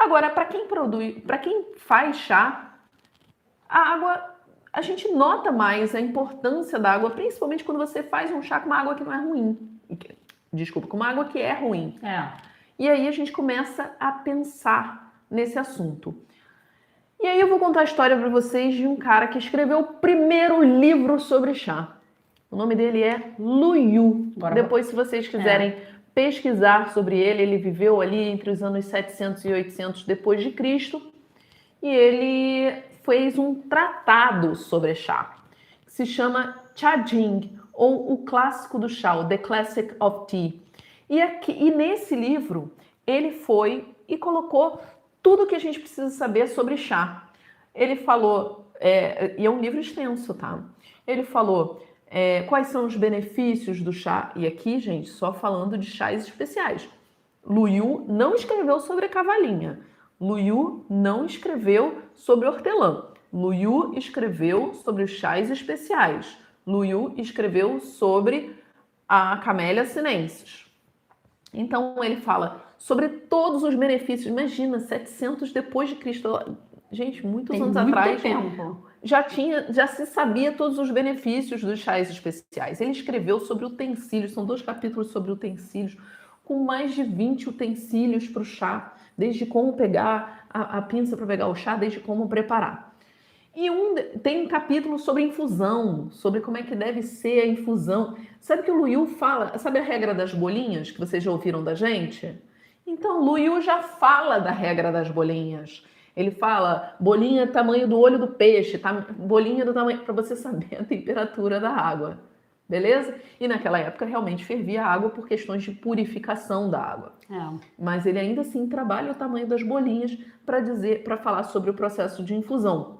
Agora, para quem produz, para quem faz chá, a água, a gente nota mais a importância da água, principalmente quando você faz um chá com uma água que não é ruim. Desculpa, com uma água que é ruim. E aí a gente começa a pensar nesse assunto. E aí eu vou contar a história para vocês de um cara que escreveu o primeiro livro sobre chá. O nome dele é Lu Yu. Depois, se vocês quiserem pesquisar sobre ele, ele viveu ali entre os anos 700 e 800 depois de Cristo. E ele fez um tratado sobre chá, que se chama Cha Jing, ou o clássico do chá, o The Classic of Tea. E nesse livro, ele foi e colocou tudo que a gente precisa saber sobre chá. Ele falou, e é um livro extenso, tá? Ele falou quais são os benefícios do chá. E aqui, gente, só falando de chás especiais. Lu Yu não escreveu sobre cavalinha. Lu Yu não escreveu sobre hortelã. Lu Yu escreveu sobre os chás especiais. Lu Yu escreveu sobre a Camellia sinensis. Então ele fala sobre todos os benefícios. Imagina, 700 depois de Cristo. Gente, muitos anos atrás. Já se sabia todos os benefícios dos chás especiais. Ele escreveu sobre utensílios, são 2 capítulos sobre utensílios, com mais de 20 utensílios para o chá, desde como pegar a pinça para pegar o chá, desde como preparar. E tem um capítulo sobre infusão, sobre como é que deve ser a infusão. Sabe que o Lu Yu fala, sabe a regra das bolinhas, que vocês já ouviram da gente? Então, Lu Yu já fala da regra das bolinhas. Ele fala, bolinha tamanho do olho do peixe, bolinha do tamanho, para você saber a temperatura da água. Beleza? E naquela época realmente fervia a água por questões de purificação da água. Mas ele ainda assim trabalha o tamanho das bolinhas para falar sobre o processo de infusão.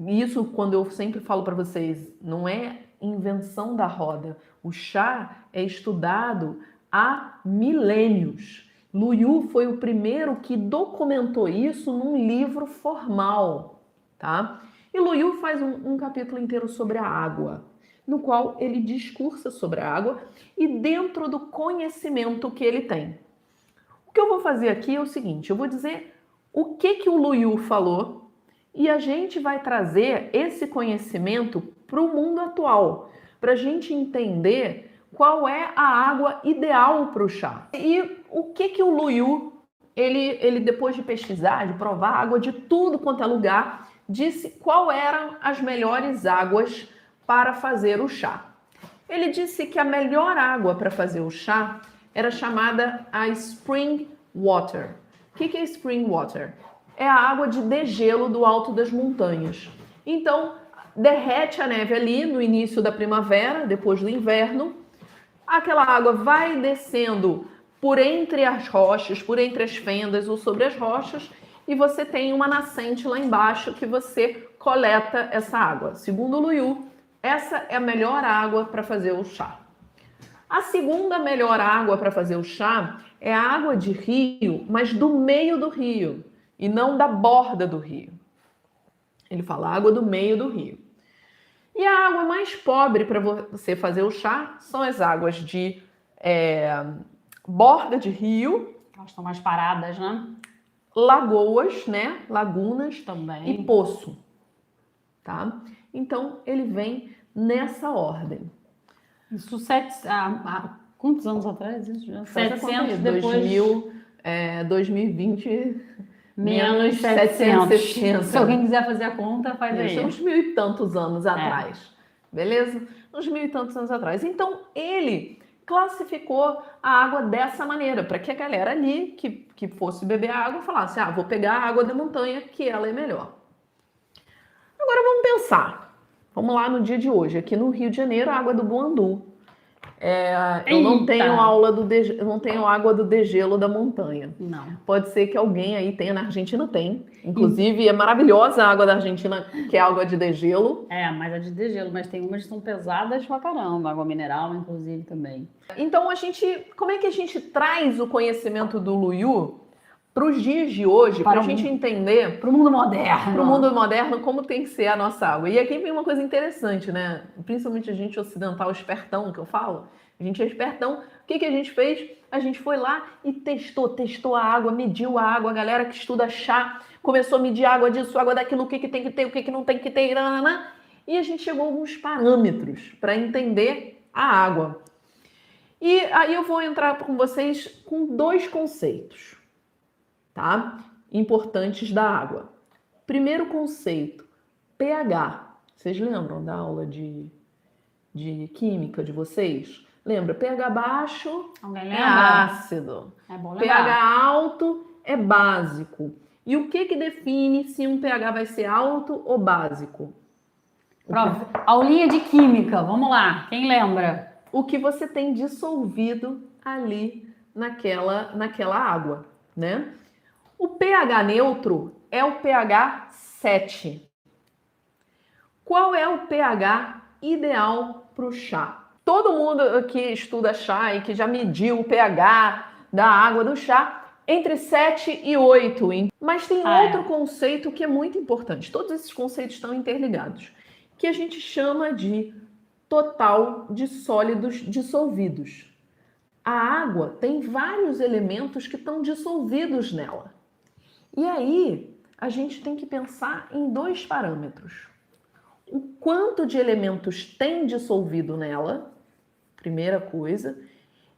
Isso, quando eu sempre falo para vocês, não é invenção da roda. O chá é estudado há milênios. Lu Yu foi o primeiro que documentou isso num livro formal, tá? E Lu Yu faz um capítulo inteiro sobre a água, no qual ele discursa sobre a água e dentro do conhecimento que ele tem. O que eu vou fazer aqui é o seguinte, eu vou dizer o que o Lu Yu falou e a gente vai trazer esse conhecimento para o mundo atual, para a gente entender qual é a água ideal para o chá. E o que o Lu Yu, ele depois de pesquisar, de provar água de tudo quanto é lugar, disse qual eram as melhores águas para fazer o chá. Ele disse que a melhor água para fazer o chá era chamada a spring water. O que é spring water? É a água de degelo do alto das montanhas. Então, derrete a neve ali no início da primavera, depois do inverno. Aquela água vai descendo por entre as rochas, por entre as fendas ou sobre as rochas, e você tem uma nascente lá embaixo que você coleta essa água. Segundo o Lu Yu, essa é a melhor água para fazer o chá. A segunda melhor água para fazer o chá é a água de rio, mas do meio do rio, e não da borda do rio. Ele fala água do meio do rio. E a água mais pobre para você fazer o chá são as águas de borda de rio. Elas estão mais paradas, né? Lagoas, né? Lagunas também. E poço. Tá? Então, ele vem nessa ordem. Isso há quantos anos atrás? Isso já? 700 depois... 2020... Menos 760. Se alguém quiser fazer a conta, faz aí. Uns 1000 e tantos anos atrás. Beleza? Uns 1000 e tantos anos atrás. Então, ele classificou a água dessa maneira, para que a galera ali que fosse beber água falasse, vou pegar a água da montanha, que ela é melhor. Agora vamos pensar. Vamos lá no dia de hoje. Aqui no Rio de Janeiro, a água do Boandu. Eu não tenho água do degelo da montanha. Não. Pode ser que alguém aí tenha, na Argentina tem. Inclusive, é maravilhosa a água da Argentina, que é água de degelo. Mas é de degelo, mas tem umas que são pesadas pra caramba, água mineral, inclusive, também. Então, como é que a gente traz o conhecimento do Lu Yu para os dias de hoje, para a gente entender... Para o mundo moderno. Para o mundo moderno, como tem que ser a nossa água. E aqui vem uma coisa interessante, né? Principalmente a gente ocidental espertão, que eu falo. A gente é espertão. O que a gente fez? A gente foi lá e testou a água, mediu a água. A galera que estuda chá começou a medir a água disso, água daquilo, o que tem que ter, o que não tem que ter, nanana. E a gente chegou a alguns parâmetros para entender a água. E aí eu vou entrar com vocês com 2 conceitos, tá? Importantes da água. Primeiro conceito, pH. Vocês lembram da aula de química de vocês? Lembra? pH baixo é ácido. É bom pH lembrar. alto é básico. E o que define se um pH vai ser alto ou básico? Aulinha de química, vamos lá. Quem lembra? O que você tem dissolvido ali naquela água, né? O pH neutro é o pH 7. Qual é o pH ideal para o chá? Todo mundo que estuda chá e que já mediu o pH da água do chá, entre 7 e 8. Mas tem outro conceito que é muito importante. Todos esses conceitos estão interligados, que a gente chama de total de sólidos dissolvidos. A água tem vários elementos que estão dissolvidos nela. E aí, a gente tem que pensar em 2 parâmetros. O quanto de elementos tem dissolvido nela, primeira coisa.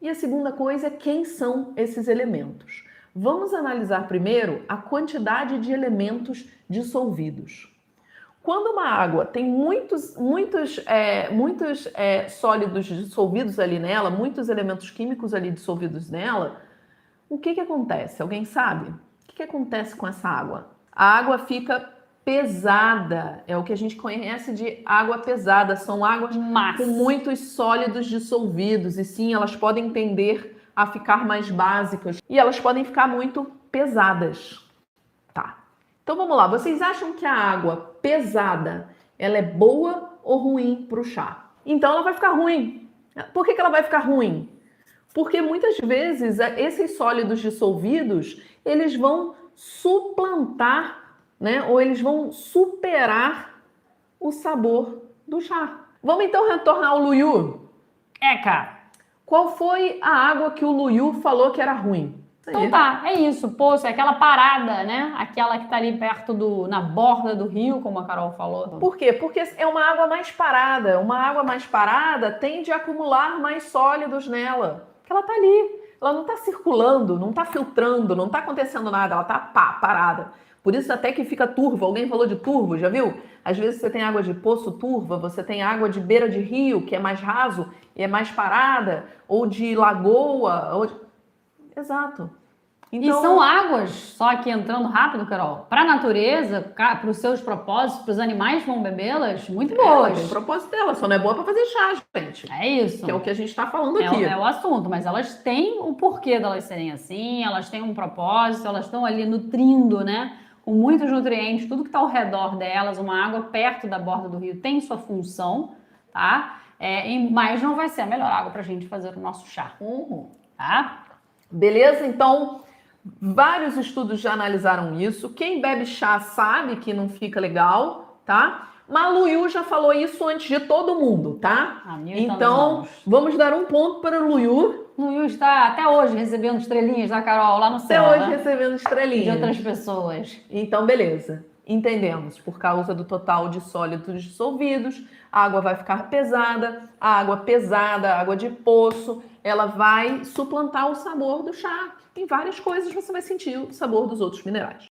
E a segunda coisa é quem são esses elementos. Vamos analisar primeiro a quantidade de elementos dissolvidos. Quando uma água tem muitos sólidos dissolvidos ali nela, muitos elementos químicos ali dissolvidos nela, o que acontece? Alguém sabe? O que acontece com essa água? A água fica pesada, é o que a gente conhece de água pesada, são águas com muitos sólidos dissolvidos, e sim, elas podem tender a ficar mais básicas, e elas podem ficar muito pesadas. Tá. Então vamos lá, vocês acham que a água pesada, ela é boa ou ruim para o chá? Então ela vai ficar ruim. Por que ela vai ficar ruim? Porque muitas vezes esses sólidos dissolvidos, eles vão suplantar, né? Ou eles vão superar o sabor do chá. Vamos então retornar ao Luiu. Cara. Qual foi a água que o Luiu falou que era ruim? Então tá, é isso, poço, é aquela parada, né? Aquela que tá ali perto na borda do rio, como a Carol falou. Por quê? Porque é uma água mais parada. Uma água mais parada tende a acumular mais sólidos nela. Porque ela tá ali. Ela não tá circulando, não tá filtrando, não tá acontecendo nada. Ela tá parada. Por isso até que fica turva. Alguém falou de turvo, já viu? Às vezes você tem água de poço turva, você tem água de beira de rio, que é mais raso e é mais parada, ou de lagoa. Exato. Então, e são águas, só que entrando rápido, Carol, para a natureza, para os seus propósitos, para os animais que vão bebê-las, muito boas. Tem o propósito dela, só não é boa para fazer chá, gente. É isso. Que é o que a gente está falando aqui. É o assunto, mas elas têm o porquê delas serem assim, elas têm um propósito, elas estão ali nutrindo, né? Com muitos nutrientes, tudo que está ao redor delas, uma água perto da borda do rio tem sua função, tá? Mas não vai ser a melhor água para a gente fazer o nosso chá, tá? Beleza? Então, vários estudos já analisaram isso. Quem bebe chá sabe que não fica legal, tá? Mas Luiu já falou isso antes de todo mundo, tá? Então, vamos dar um ponto para o Luiu. Luiu está até hoje recebendo estrelinhas da Carol lá no céu. Até hoje recebendo estrelinhas. De outras pessoas. Então, beleza. Entendemos. Por causa do total de sólidos dissolvidos, a água vai ficar pesada. A água pesada, a água de poço, ela vai suplantar o sabor do chá. Em várias coisas você vai sentir o sabor dos outros minerais.